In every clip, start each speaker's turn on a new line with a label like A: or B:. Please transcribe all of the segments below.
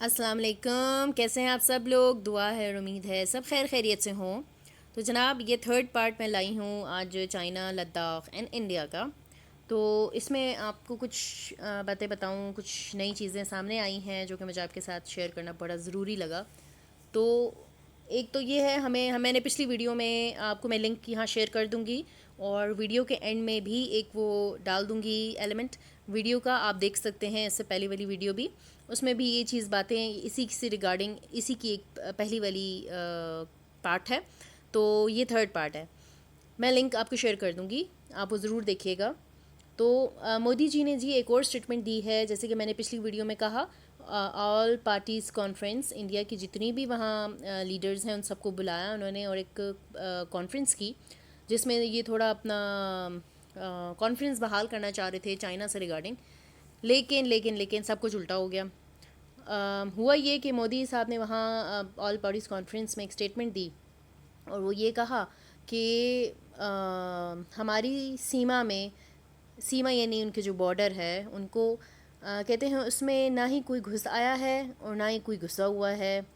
A: अस्सलाम वालेकुम। कैसे हैं आप सब लोग? दुआ है और उम्मीद है सब खैर खैरियत से हों। तो जनाब ये थर्ड पार्ट मैं लाई हूँ आज चाइना, लद्दाख एंड इंडिया का। तो इसमें आपको कुछ बातें बताऊँ, कुछ नई चीज़ें सामने आई हैं जो कि मुझे आपके साथ शेयर करना बड़ा ज़रूरी लगा। तो एक तो ये है, मैंने पिछली वीडियो में आपको मैं लिंक यहाँ शेयर कर दूँगी और वीडियो के एंड में भी एक वो डाल दूँगी एलिमेंट वीडियो का, आप देख सकते हैं इससे पहले वाली वीडियो भी। उसमें भी ये चीज़ बातें इसी से रिगार्डिंग इसी की एक पहली वाली पार्ट है। तो ये थर्ड पार्ट है, मैं लिंक आपको शेयर कर दूँगी, आप वो ज़रूर देखिएगा। तो मोदी जी ने जी एक और स्टेटमेंट दी है, जैसे कि मैंने पिछली वीडियो में कहा, ऑल पार्टीज़ कॉन्फ्रेंस, इंडिया की जितनी भी वहाँ लीडर्स हैं उन सबको बुलाया उन्होंने और एक कॉन्फ्रेंस की जिसमें ये थोड़ा अपना कॉन्फ्रेंस बहाल करना चाह रहे थे चाइना से रिगार्डिंग। लेकिन लेकिन लेकिन सब कुछ उल्टा हो गया। हुआ ये कि मोदी साहब ने वहाँ ऑल पार्टीज़ कॉन्फ्रेंस में एक स्टेटमेंट दी और वो ये कहा कि हमारी सीमा यानी उनके जो बॉर्डर है उनको कहते हैं उसमें ना ही कोई घुस आया है और ना ही कोई घुसा हुआ है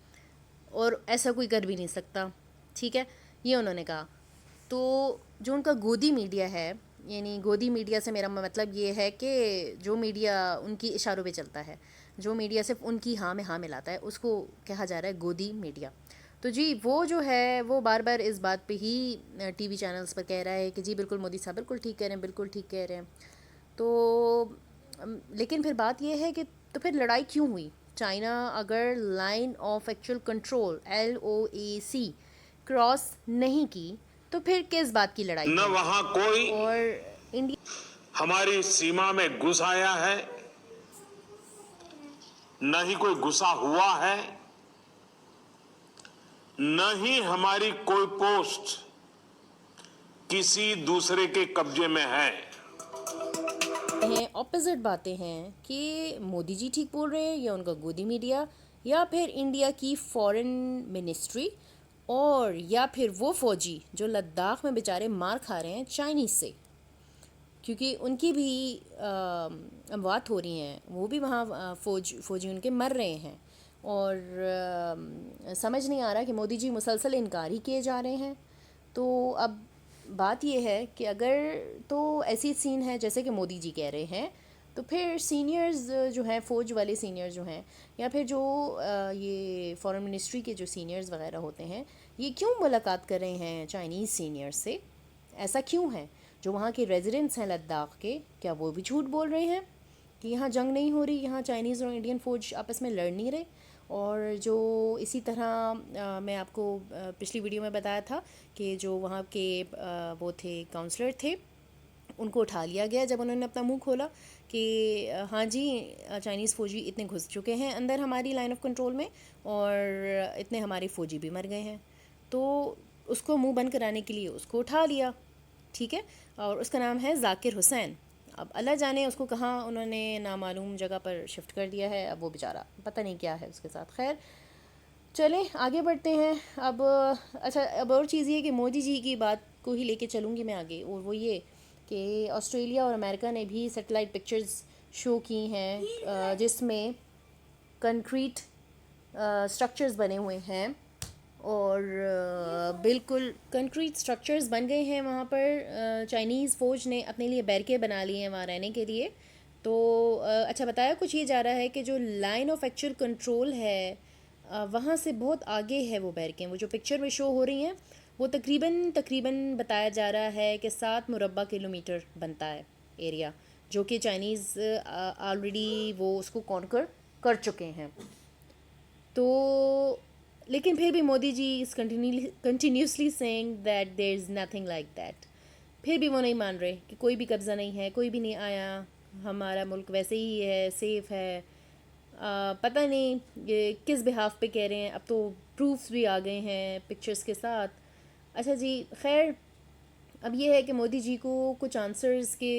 A: और ऐसा कोई कर भी नहीं सकता। ठीक है, ये उन्होंने कहा। तो जो उनका गोदी मीडिया है, यानी गोदी मीडिया से मेरा मतलब ये है कि जो मीडिया उनकी इशारों पे चलता है, जो मीडिया सिर्फ उनकी हाँ में हाँ मिलाता है, उसको कहा जा रहा है गोदी मीडिया। तो जी वो जो है वो बार बार इस बात पे ही टीवी चैनल्स पर कह रहा है कि जी बिल्कुल मोदी साहब बिल्कुल ठीक कह रहे हैं, बिल्कुल ठीक कह रहे हैं। तो लेकिन फिर बात यह है कि तो फिर लड़ाई क्यों हुई? चाइना अगर line of actual control LOAC cross नहीं की तो फिर किस बात की लड़ाई
B: न
A: है?
B: वहां कोई
A: और इंडिया
B: हमारी सीमा में घुस आया है, न ही कोई घुसा हुआ है, न ही हमारी कोई पोस्ट किसी दूसरे के कब्जे में है।
A: हैं ऑपोजिट बातें हैं कि मोदी जी ठीक बोल रहे हैं या उनका गोदी मीडिया या फिर इंडिया की फॉरेन मिनिस्ट्री और या फिर वो फौजी जो लद्दाख में बेचारे मार खा रहे हैं चाइनीज़ से, क्योंकि उनकी भी अमवात हो रही हैं, वो भी वहाँ फौजी उनके मर रहे हैं। और समझ नहीं आ रहा कि मोदी जी मुसलसल इनकार ही किए जा रहे हैं। तो अब बात यह है कि अगर तो ऐसी सीन है जैसे कि मोदी जी कह रहे हैं, तो फिर सीनियर्स जो हैं, फ़ौज वाले सीनियर्स जो हैं या फिर जो ये फॉरेन मिनिस्ट्री के जो सीनियर्स वगैरह होते हैं, ये क्यों मुलाकात कर रहे हैं चाइनीज़ सीनियर्स से? ऐसा क्यों है? जो वहाँ के रेजिडेंट्स हैं लद्दाख के, क्या वो भी झूठ बोल रहे हैं कि यहाँ जंग नहीं हो रही, यहाँ चाइनीज़ और इंडियन फ़ौज आपस में लड़ नहीं रहे? और जो इसी तरह मैं आपको पिछली वीडियो में बताया था कि जो वहाँ के वो थे काउंसलर थे, उनको उठा लिया गया जब उन्होंने अपना मुंह खोला कि हाँ जी, चाइनीज़ फ़ौजी इतने घुस चुके हैं अंदर हमारी लाइन ऑफ कंट्रोल में और इतने हमारे फ़ौजी भी मर गए हैं। तो उसको मुंह बंद कराने के लिए उसको उठा लिया। ठीक है, और उसका नाम है जाकिर हुसैन। अब अल्लाह जाने उसको कहाँ उन्होंने नामालूम जगह पर शिफ्ट कर दिया है, अब वो बेचारा पता नहीं क्या है उसके साथ। खैर चलें आगे बढ़ते हैं। अब अच्छा, अब और चीज़ ये कि मोदी जी की बात को ही लेके चलूँगी मैं आगे, और वो ये कि ऑस्ट्रेलिया और अमेरिका ने भी सैटेलाइट पिक्चर्स शो की हैं जिसमें कंक्रीट स्ट्रक्चर्स बने हुए हैं और बिल्कुल कंक्रीट स्ट्रक्चर्स बन गए हैं वहाँ पर। चाइनीज़ फ़ौज ने अपने लिए बैरकें बना ली हैं वहाँ रहने के लिए। तो अच्छा, बताया कुछ ये जा रहा है कि जो लाइन ऑफ एक्चुअल कंट्रोल है वहाँ से बहुत आगे है वो बैरकें, वो जो पिक्चर में शो हो रही हैं वो तकरीबन तकरीबन बताया जा रहा है कि 7 मुरबा किलोमीटर बनता है एरिया, जो कि चाइनीज़ ऑलरेडी वो उसको कॉन्कर कर चुके हैं। तो लेकिन फिर भी Modi ji is continuously saying that there is nothing like that. फिर भी वो नहीं मान रहे कि कोई भी कब्ज़ा नहीं है, कोई भी नहीं आया, हमारा मुल्क वैसे ही है, सेफ़ है। पता नहीं ये किस बिहाफ पे कह रहे हैं, अब तो प्रूफ्स भी आ गए हैं पिक्चर्स के साथ। अच्छा जी, खैर अब ये है कि मोदी जी को कुछ आंसर्स के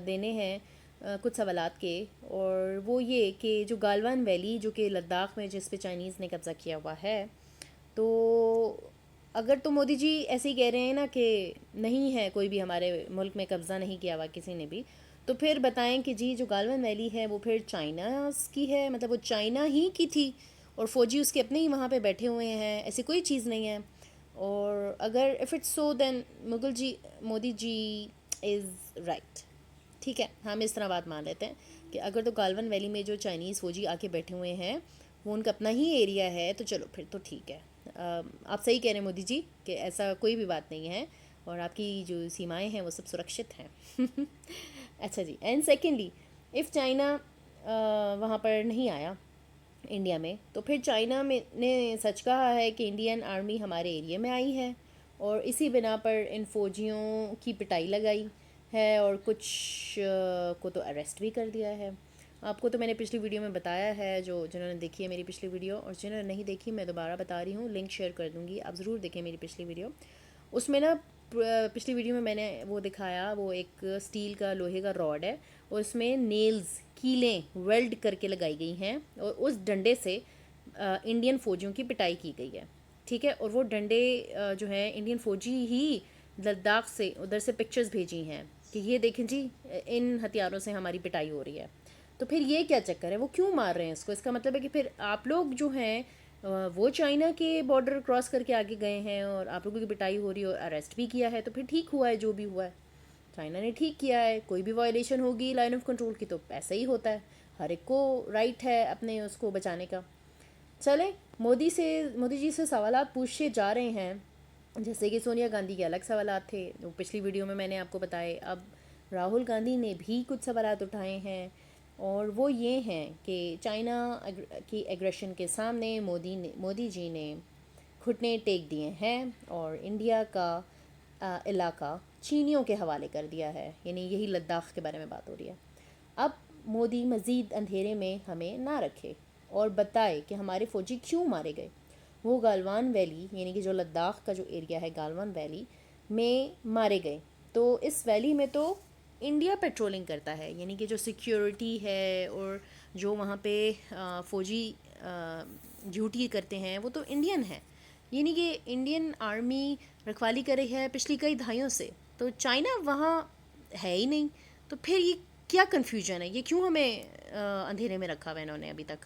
A: देने हैं कुछ सवालात के, और वो ये कि जो गालवान वैली जो कि लद्दाख में जिस पे चाइनीज़ ने कब्ज़ा किया हुआ है, तो अगर तो मोदी जी ऐसे ही कह रहे हैं ना कि नहीं है कोई भी हमारे मुल्क में कब्ज़ा नहीं किया हुआ किसी ने भी, तो फिर बताएं कि जी जो गालवन वैली है वो फिर चाइना की है, मतलब वो चाइना ही की थी और फ़ौजी उसके अपने ही वहाँ पे बैठे हुए हैं, ऐसी कोई चीज़ नहीं है। और अगर if it's so then Mughal ji Modi ji is right. ठीक है, हम इस तरह बात मान लेते हैं कि अगर तो गालवन वैली में जो चाइनीज़ फ़ौजी आके बैठे हुए हैं वो उनका अपना ही एरिया है, तो चलो फिर तो ठीक है। आप सही कह रहे हैं मोदी जी कि ऐसा कोई भी बात नहीं है और आपकी जो सीमाएं हैं वो सब सुरक्षित हैं। अच्छा जी, एंड सेकेंडली इफ़ चाइना वहाँ पर नहीं आया इंडिया में, तो फिर चाइना में ने सच कहा है कि इंडियन आर्मी हमारे एरिया में आई है और इसी बिना पर इन फौजियों की पिटाई लगाई है और कुछ को तो अरेस्ट भी कर दिया है। आपको तो मैंने पिछली वीडियो में बताया है, जो जिन्होंने देखी है मेरी पिछली वीडियो, और जिन्होंने नहीं देखी मैं दोबारा बता रही हूँ, लिंक शेयर कर दूँगी, आप ज़रूर देखें मेरी पिछली वीडियो। उसमें ना पिछली वीडियो में मैंने वो दिखाया, वो एक स्टील का लोहे का रॉड है और उसमें नेल्स कीलें वेल्ड करके लगाई गई हैं और उस डंडे से इंडियन फ़ौजियों की पिटाई की गई है। ठीक है, और वो डंडे जो है इंडियन फ़ौजी ही लद्दाख से उधर से पिक्चर्स भेजी हैं कि ये देखें जी इन हथियारों से हमारी पिटाई हो रही है। तो फिर ये क्या चक्कर है, वो क्यों मार रहे हैं इसको? इसका मतलब है कि फिर आप लोग जो हैं वो चाइना के बॉर्डर क्रॉस करके आगे गए हैं और आप लोगों की पिटाई हो रही है और अरेस्ट भी किया है, तो फिर ठीक हुआ है जो भी हुआ है, चाइना ने ठीक किया है। कोई भी वायलेशन होगी लाइन ऑफ कंट्रोल की तो ऐसा ही होता है, हर एक को राइट है अपने उसको बचाने का। चले मोदी जी से सवालात पूछे जा रहे हैं, जैसे कि सोनिया गांधी के अलग सवालात थे जो पिछली वीडियो में मैंने आपको बताए, अब राहुल गांधी ने भी कुछ सवालात उठाए हैं और वो ये हैं कि चाइना की एग्रेशन के सामने मोदी जी ने घुटने टेक दिए हैं और इंडिया का इलाका चीनियों के हवाले कर दिया है, यानी यही लद्दाख के बारे में बात हो रही है। अब मोदी मज़ीद अंधेरे में हमें ना रखे और बताए कि हमारे फ़ौजी क्यों मारे गए। वो गालवान वैली यानी कि जो लद्दाख का जो एरिया है गालवान वैली में मारे गए, तो इस वैली में तो इंडिया पेट्रोलिंग करता है, यानी कि जो सिक्योरिटी है और जो वहाँ पे फ़ौजी ड्यूटी करते हैं वो तो इंडियन है, यानी कि इंडियन आर्मी रखवाली कर रही है पिछली कई दहाइयों से, तो चाइना वहाँ है ही नहीं। तो फिर ये क्या कन्फ्यूजन है, ये क्यों हमें अंधेरे में रखा हुआ है इन्होंने अभी तक?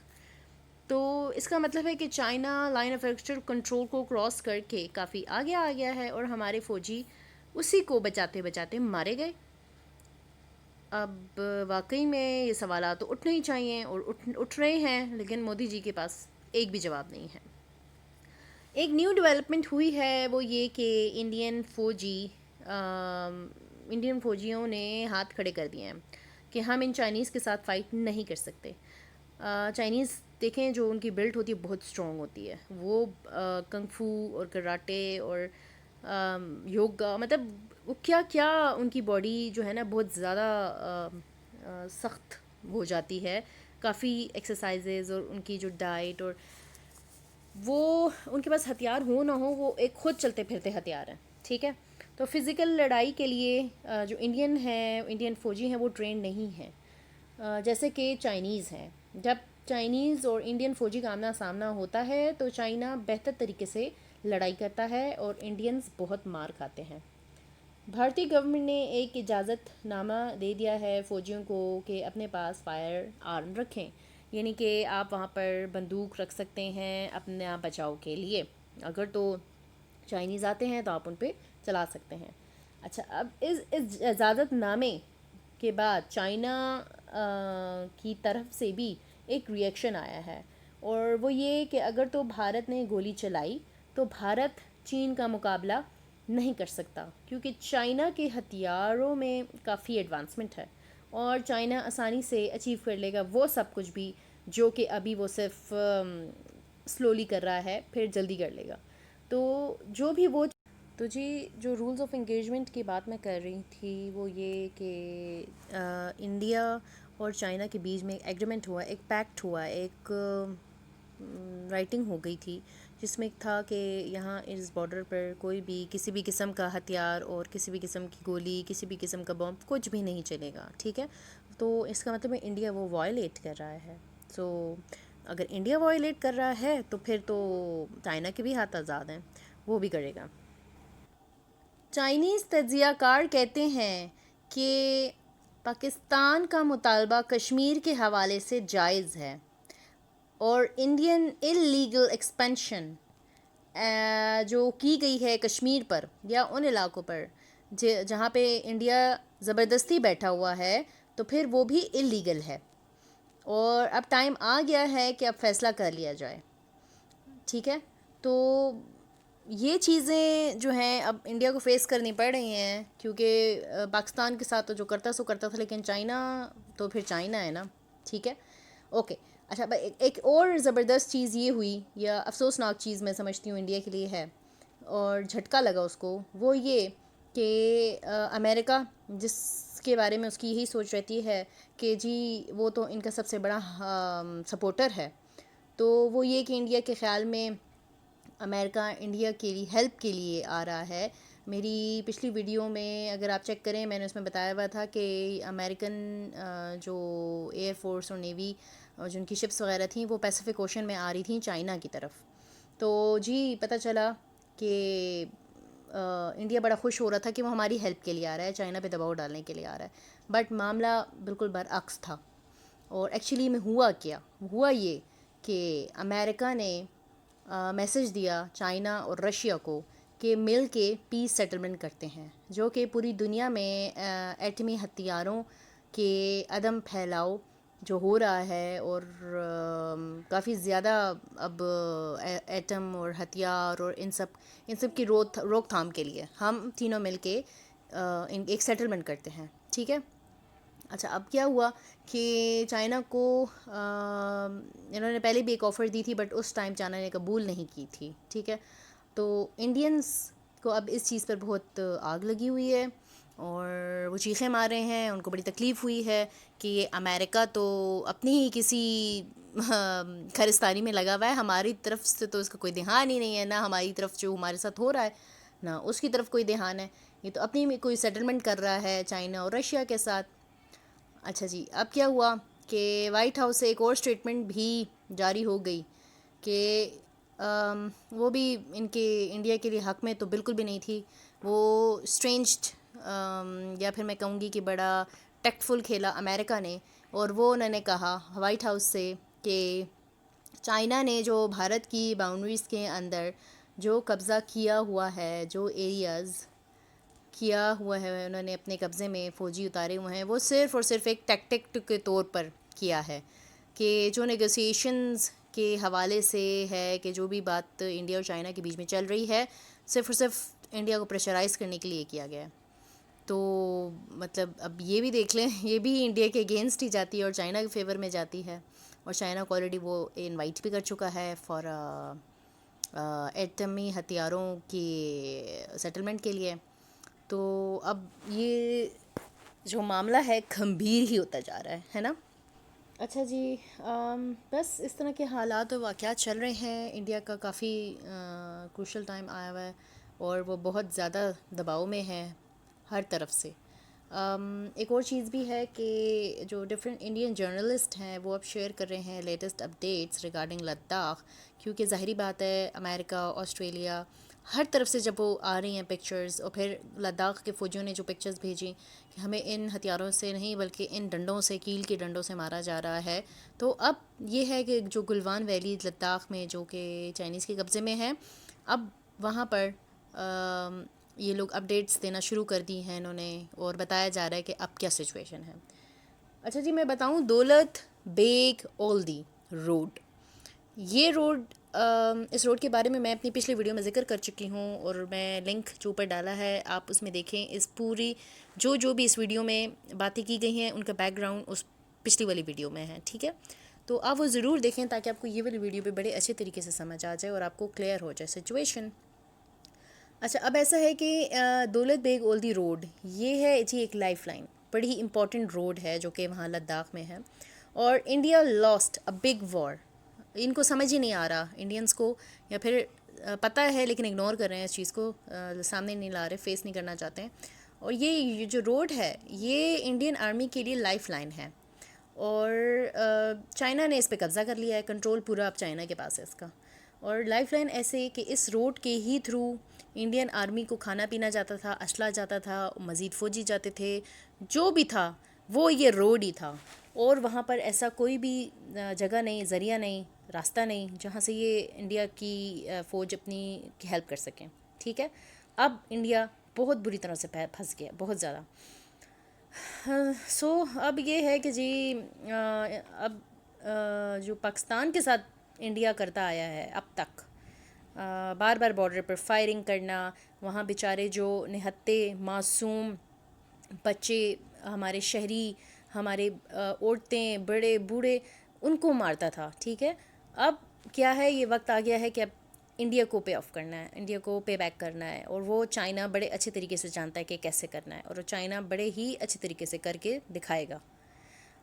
A: तो इसका मतलब है कि China line of actual control को क्रॉस करके काफ़ी आगे आ गया है और हमारे फ़ौजी उसी को बचाते बचाते मारे गए। अब वाकई में ये सवाल तो उठने ही चाहिए और उठ रहे हैं, लेकिन मोदी जी के पास एक भी जवाब नहीं है। एक न्यू डेवलपमेंट हुई है वो ये कि इंडियन फ़ौजियों ने हाथ खड़े कर दिए हैं कि हम इन चाइनीज़ के साथ फ़ाइट नहीं कर सकते। चाइनीज़ देखें जो उनकी बिल्ट होती है बहुत स्ट्रॉन्ग होती है, वो कंग फू और कराटे और योगा, मतलब वो क्या क्या उनकी बॉडी जो है ना बहुत ज़्यादा सख्त हो जाती है, काफ़ी एक्सरसाइजेज और उनकी जो डाइट और वो उनके पास हथियार हो ना हो वो एक खुद चलते फिरते हथियार हैं। ठीक है, तो फिज़िकल लड़ाई के लिए जो इंडियन फ़ौजी हैं वो ट्रेन नहीं हैं जैसे कि चाइनीज़ हैं। जब चाइनीज़ और इंडियन फ़ौजी का आमना सामना होता है तो चाइना बेहतर तरीके से लड़ाई करता है और इंडियंस बहुत मार खाते हैं। भारतीय गवर्नमेंट ने एक इजाज़तनामा दे दिया है फ़ौजियों को कि अपने पास फायर आर्म रखें, यानी कि आप वहाँ पर बंदूक रख सकते हैं अपने आप बचाव के लिए, अगर तो चाइनीज़ आते हैं तो आप उन पर चला सकते हैं। अच्छा, अब इस इजाज़तनामे के बाद चाइना की तरफ से भी एक रिएक्शन आया है और वो ये कि अगर तो भारत ने गोली चलाई तो भारत चीन का मुकाबला नहीं कर सकता, क्योंकि चाइना के हथियारों में काफ़ी एडवांसमेंट है और चाइना आसानी से अचीव कर लेगा वो सब कुछ भी जो कि अभी वो सिर्फ स्लोली कर रहा है, फिर जल्दी कर लेगा। तो जो भी वो तो जी जो रूल्स ऑफ इंगेजमेंट की बात मैं कर रही थी वो ये कि इंडिया और चाइना के बीच में एक एग्रीमेंट हुआ, एक पैक्ट हुआ, एक राइटिंग हो गई थी जिसमें था कि यहाँ इस बॉर्डर पर कोई भी किसी भी किस्म का हथियार और किसी भी किस्म की गोली, किसी भी किस्म का बम कुछ भी नहीं चलेगा। ठीक है, तो इसका मतलब है इंडिया वो वायलेट कर रहा है। सो अगर इंडिया वायलेट कर रहा है तो फिर तो चाइना के भी हाथ आज़ाद हैं, वो भी करेगा। चाइनीज़ तज्ज़ियाकार कहते हैं कि पाकिस्तान का मुतालबा कश्मीर के हवाले से जायज़ है और इंडियन इल्लीगल एक्सपेंशन जो की गई है कश्मीर पर या उन इलाकों पर जहाँ पे इंडिया ज़बरदस्ती बैठा हुआ है, तो फिर वो भी इल्लीगल है और अब टाइम आ गया है कि अब फैसला कर लिया जाए। ठीक है, तो ये चीज़ें जो हैं अब इंडिया को फेस करनी पड़ रही हैं क्योंकि पाकिस्तान के साथ तो जो करता सो करता था, लेकिन चाइना तो फिर चाइना है ना। ठीक है, ओके। अच्छा, एक और ज़बरदस्त चीज़ ये हुई या अफसोसनाक चीज़ मैं समझती हूँ इंडिया के लिए है और झटका लगा उसको, वो ये कि अमेरिका जिसके बारे में उसकी यही सोच रहती है कि जी वो तो इनका सबसे बड़ा सपोर्टर है, तो वो ये कि इंडिया के ख़्याल में अमेरिका इंडिया के लिए हेल्प के लिए आ रहा है। मेरी पिछली वीडियो में अगर आप चेक करें, मैंने उसमें बताया हुआ था कि अमेरिकन जो एयर फोर्स और नेवी और जिनकी शिप्स वगैरह थी वो पैसिफिक ओशन में आ रही थी चाइना की तरफ। तो जी पता चला कि इंडिया बड़ा खुश हो रहा था कि वो हमारी हेल्प के लिए आ रहा है, चाइना पे दबाव डालने के लिए आ रहा है, बट मामला बिल्कुल बरअक्स था। और एक्चुअली में हुआ ये कि अमेरिका ने मैसेज दिया चाइना और रशिया को कि मिल के पीस सेटलमेंट करते हैं, जो कि पूरी दुनिया में एटमी हथियारों के अदम फैलाव जो हो रहा है और काफ़ी ज़्यादा अब एटम और हथियार और इन सब की रोकथाम के लिए हम तीनों मिल के एक सेटलमेंट करते हैं। ठीक है, अच्छा, अब क्या हुआ कि चाइना को इन्होंने पहले भी एक ऑफ़र दी थी, बट उस टाइम चाइना ने कबूल नहीं की थी। ठीक है, तो इंडियंस को अब इस चीज़ पर बहुत आग लगी हुई है और वो चीखें मार रहे हैं, उनको बड़ी तकलीफ़ हुई है कि अमेरिका तो अपनी ही किसी खरिस्तानी में लगा हुआ है, हमारी तरफ से तो इसका कोई ध्यान ही नहीं है, ना हमारी तरफ जो हमारे साथ हो रहा है ना उसकी तरफ कोई ध्यान है, ये तो अपनी में कोई सेटलमेंट कर रहा है चाइना और रशिया के साथ। अच्छा जी, अब क्या हुआ कि वाइट हाउस से एक और स्टेटमेंट भी जारी हो गई कि वो भी इनके इंडिया के लिए हक़ में तो बिल्कुल भी नहीं थी। वो स्ट्रेंज्ड या फिर मैं कहूँगी कि बड़ा टेक्टफुल खेला अमेरिका ने, और वो उन्होंने कहा वाइट हाउस से कि चाइना ने जो भारत की बाउंड्रीज़ के अंदर जो कब्ज़ा किया हुआ है, जो एरियाज़ किया हुआ है उन्होंने अपने कब्ज़े में फ़ौजी उतारे हुए हैं, वो सिर्फ़ और सिर्फ एक टैक्टिक के तौर पर किया है कि जो नेगोशिएशंस के हवाले से है कि जो भी बात इंडिया और चाइना के बीच में चल रही है, सिर्फ़ और सिर्फ इंडिया को प्रेशराइज़ करने के लिए किया गया है। तो मतलब अब ये भी देख लें, ये भी इंडिया के अगेंस्ट ही जाती है और चाइना के फेवर में जाती है, और चाइना को ऑलरेडी वो इनवाइट भी कर चुका है फॉर एटमी हथियारों की सेटलमेंट के लिए। तो अब ये जो मामला है गंभीर ही होता जा रहा है ना। अच्छा जी, बस इस तरह के हालात और वाक़यात चल रहे हैं। इंडिया का काफ़ी क्रूशल टाइम आया हुआ है और वो बहुत ज़्यादा दबाव में है हर तरफ से। एक और चीज़ भी है कि जो डिफरेंट इंडियन जर्नलिस्ट हैं वो अब शेयर कर रहे हैं लेटेस्ट अपडेट्स रिगार्डिंग लद्दाख, क्योंकि ज़ाहिरी बात है अमेरिका, ऑस्ट्रेलिया, हर तरफ से जब वो आ रही हैं पिक्चर्स, और फिर लद्दाख के फ़ौजियों ने जो पिक्चर्स भेजी कि हमें इन हथियारों से नहीं बल्कि इन डंडों से, कील के डंडों से मारा जा रहा है। तो अब ये है कि जो गुलवान वैली लद्दाख में जो कि चाइनीज़ के कब्ज़े में है, अब वहाँ पर ये लोग अपडेट्स देना शुरू कर दी हैं इन्होंने, और बताया जा रहा है कि अब क्या सिचुएशन है। अच्छा जी, मैं बताऊँ दौलत बेग ओल्दी रोड, ये रोड इस रोड के बारे में मैं अपनी पिछली वीडियो में ज़िक्र कर चुकी हूँ और मैं लिंक जो ऊपर डाला है आप उसमें देखें। इस पूरी जो भी इस वीडियो में बातें की गई हैं उनका बैकग्राउंड उस पिछली वाली वीडियो में है। ठीक है, तो आप वो ज़रूर देखें ताकि आपको ये वाली वीडियो भी बड़े अच्छे तरीके से समझ आ जाए और आपको क्लियर हो जाए सिचुएशन। अच्छा, अब ऐसा है कि दौलत बेग ओल्दी रोड ये है जी एक लाइफ लाइन, बड़ी ही इम्पॉर्टेंट रोड है जो कि वहाँ लद्दाख में है, और India lost a big war. इनको समझ ही नहीं आ रहा इंडियंस को, या फिर पता है लेकिन इग्नोर कर रहे हैं इस चीज़ को, सामने नहीं ला रहे, फेस नहीं करना चाहते हैं। और ये जो रोड है ये इंडियन आर्मी के लिए लाइफ लाइन है, और चाइना ने इस पे कब्ज़ा कर लिया है, कंट्रोल पूरा अब चाइना के पास है इसका। और लाइफ लाइन ऐसे कि इस रोड के ही थ्रू इंडियन आर्मी को खाना पीना जाता था, असला जाता था, मज़ीद फ़ौजी जाते थे, जो भी था वो ये रोड ही था, और वहाँ पर ऐसा कोई भी जगह नहीं, ज़रिया नहीं, रास्ता नहीं जहाँ से ये इंडिया की फ़ौज अपनी की हेल्प कर सकें। ठीक है, अब इंडिया बहुत बुरी तरह से फंस गया, बहुत ज़्यादा। सो अब ये है कि जी अब जो पाकिस्तान के साथ इंडिया करता आया है अब तक, बार बार बॉर्डर पर फायरिंग करना, वहाँ बेचारे जो निहत्ते मासूम बच्चे, हमारे शहरी, हमारे औरतें, बड़े बूढ़े, उनको मारता था। ठीक है, अब क्या है, ये वक्त आ गया है कि अब इंडिया को पे ऑफ करना है, इंडिया को पे बैक करना है, और वो चाइना बड़े अच्छे तरीके से जानता है कि कैसे करना है, और वो चाइना बड़े ही अच्छे तरीके से करके दिखाएगा।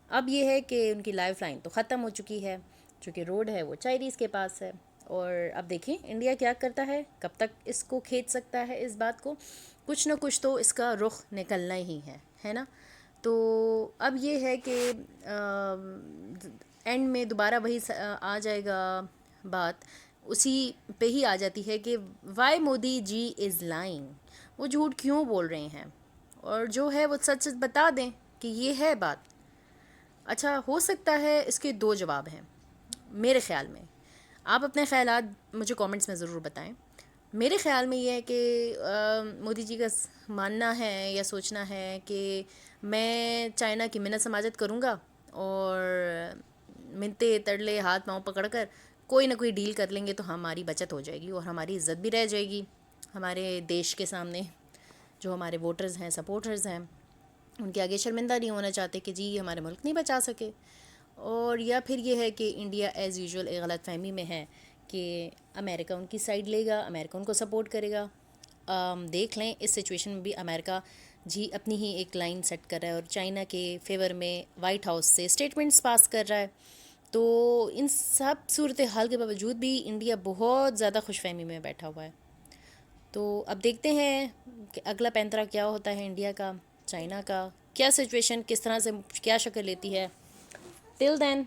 A: अब ये है कि उनकी लाइफ लाइन तो ख़त्म हो चुकी है, चूँकि रोड है वो चाइनीज़ के पास है, और अब देखिए इंडिया क्या करता है, कब तक इसको खींच सकता है इस बात को। कुछ ना कुछ तो इसका रुख निकलना ही है ना। तो अब ये है कि एंड में दोबारा वही आ जाएगा बात, उसी पे ही आ जाती है कि why Modi ji is lying, वो झूठ क्यों बोल रहे हैं, और जो है वो सच सच बता दें कि ये है बात। अच्छा, हो सकता है इसके दो जवाब हैं मेरे ख़्याल में। आप अपने ख़यालात मुझे कमेंट्स में ज़रूर बताएं। मेरे ख़्याल में ये है कि मोदी जी का मानना है या सोचना है कि मैं चाइना की मिन्नत समाजत करूँगा, और मिनते तरले हाथ पाँव पकड़ कर कोई ना कोई डील कर लेंगे तो हमारी बचत हो जाएगी, और हमारी इज़्ज़त भी रह जाएगी हमारे देश के सामने। जो हमारे वोटर्स हैं, सपोर्टर्स हैं, उनके आगे शर्मिंदा नहीं होना चाहते कि जी हमारे मुल्क नहीं बचा सके। और या फिर ये है कि इंडिया एज़ यूजुअल एक गलत फहमी में है कि अमेरिका उनकी साइड लेगा, अमेरिका उनको सपोर्ट करेगा। देख लें इस सिचुएशन में भी अमेरिका जी अपनी ही एक लाइन सेट कर रहा है, और चाइना के फेवर में वाइट हाउस से स्टेटमेंट्स पास कर रहा है। तो इन सब सूरत हाल के बावजूद भी इंडिया बहुत ज़्यादा खुशफहमी में बैठा हुआ है। तो अब देखते हैं कि अगला पैंतरा क्या होता है इंडिया का, चाइना का, क्या सिचुएशन किस तरह से क्या शक्ल लेती है। Till then